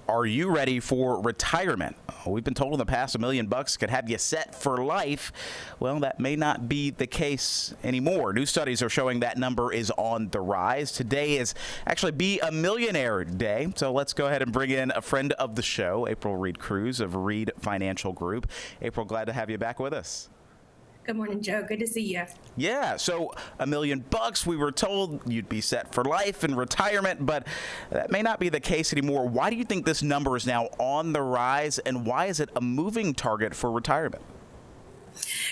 Are you ready for retirement? We've been told in the past $1 million could have you set for life. Well, that may not be the case anymore. New studies are showing that number is on the rise. Today is actually Be a Millionaire Day. So let's go ahead and bring in a friend of the show, April Reed Cruz of Reed Financial Group. April, glad to have you back with us. Good morning, Joe. Good to see you. Yeah, so $1 million, we were told you'd be set for life in retirement, but that may not be the case anymore. Why do you think this number is now on the rise, and why is it a moving target for retirement?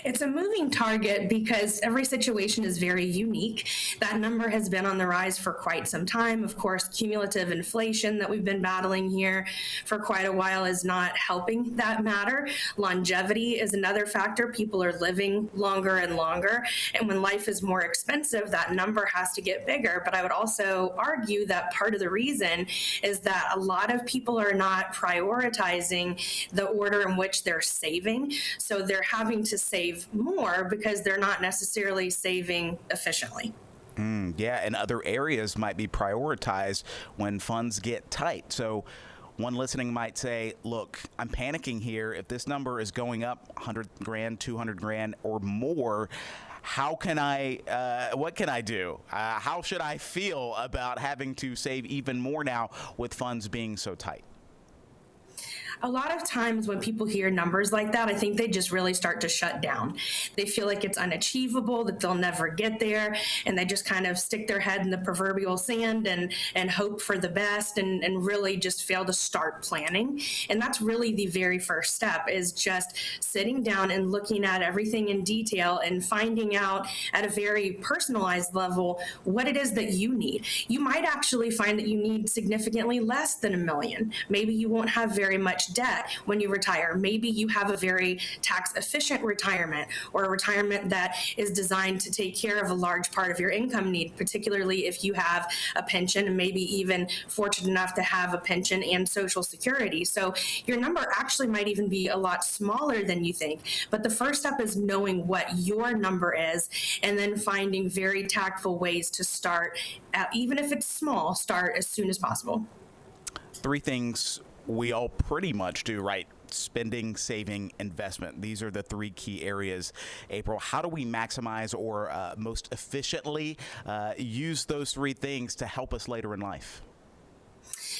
It's a moving target because every situation is very unique. That number has been on the rise for quite some time. Of course, cumulative inflation that we've been battling here for quite a while is not helping that matter. Longevity is another factor. People are living longer and longer. And when life is more expensive, that number has to get bigger. But I would also argue that part of the reason is that a lot of people are not prioritizing the order in which they're saving. So they're having to save more because they're not necessarily saving efficiently. Yeah, and other areas might be prioritized when funds get tight. So one listening might say, look, I'm panicking here. If this number is going up 100 grand, 200 grand or more, how can what can I do? How should I feel about having to save even more now with funds being so tight? A lot of times when people hear numbers like that, I think they just really start to shut down. They feel like it's unachievable, that they'll never get there, and they just kind of stick their head in the proverbial sand and hope for the best and really just fail to start planning. And that's really the very first step, is just sitting down and looking at everything in detail and finding out at a very personalized level what it is that you need. You might actually find that you need significantly less than $1 million. Maybe you won't have very much debt when you retire. Maybe you have a very tax efficient retirement, or a retirement that is designed to take care of a large part of your income need, particularly if you have a pension and maybe even fortunate enough to have a pension and Social Security. So your number actually might even be a lot smaller than you think. But the first step is knowing what your number is and then finding very tactful ways to start, even if it's small, start as soon as possible. Three things we all pretty much do, right? Spending, saving, investment. These are the three key areas. April, how do we maximize or most efficiently use those three things to help us later in life?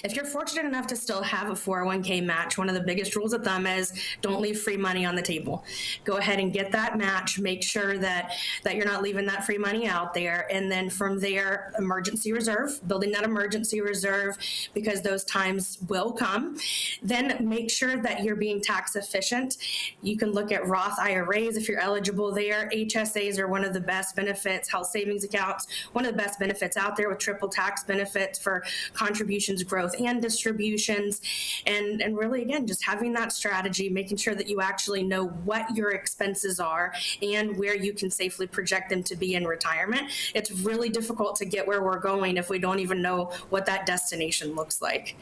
If you're fortunate enough to still have a 401k match, one of the biggest rules of thumb is don't leave free money on the table. Go ahead and get that match. Make sure that you're not leaving that free money out there. And then from there, emergency reserve, building that emergency reserve because those times will come. Then make sure that you're being tax efficient. You can look at Roth IRAs if you're eligible there. HSAs are one of the best benefits. Health savings accounts, one of the best benefits out there with triple tax benefits for contributions, growth, and distributions. And really, again, just having that strategy, making sure that you actually know what your expenses are and where you can safely project them to be in retirement. It's really difficult to get where we're going if we don't even know what that destination looks like.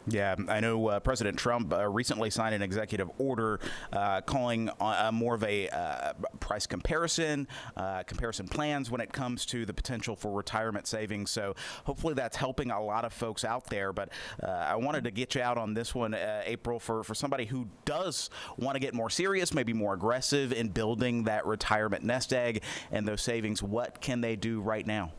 Yeah, I know President Trump recently signed an executive order calling more of a price comparison plans when it comes to the potential for retirement savings. So hopefully that's helping a lot of folks out there. But I wanted to get you out on this one, April, for somebody who does want to get more serious, maybe more aggressive in building that retirement nest egg and those savings. What can they do right now?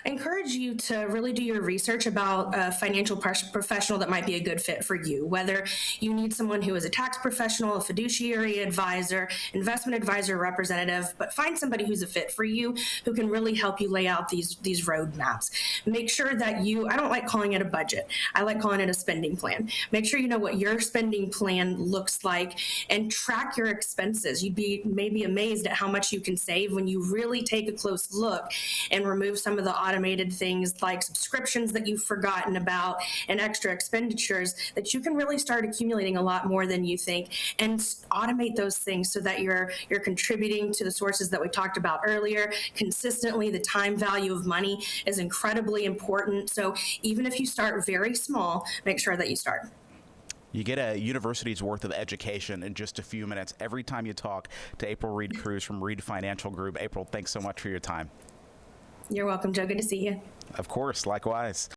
I encourage you to really do your research about a financial professional that might be a good fit for you, whether you need someone who is a tax professional, a fiduciary advisor, investment advisor, representative, but find somebody who's a fit for you who can really help you lay out these roadmaps. Make sure that I don't like calling it a budget. I like calling it a spending plan. Make sure you know what your spending plan looks like and track your expenses. You'd be maybe amazed at how much you can save when you really take a close look and remove some of the automated things like subscriptions that you've forgotten about and extra expenditures that you can really start accumulating a lot more than you think, and automate those things so that you're contributing to the sources that we talked about earlier consistently. The time value of money is incredibly important. So even if you start very small, make sure that you start. You get a university's worth of education in just a few minutes every time you talk to April Reed Cruz from Reed Financial Group. April, thanks so much for your time. You're welcome, Joe. Good to see you. Of course, likewise.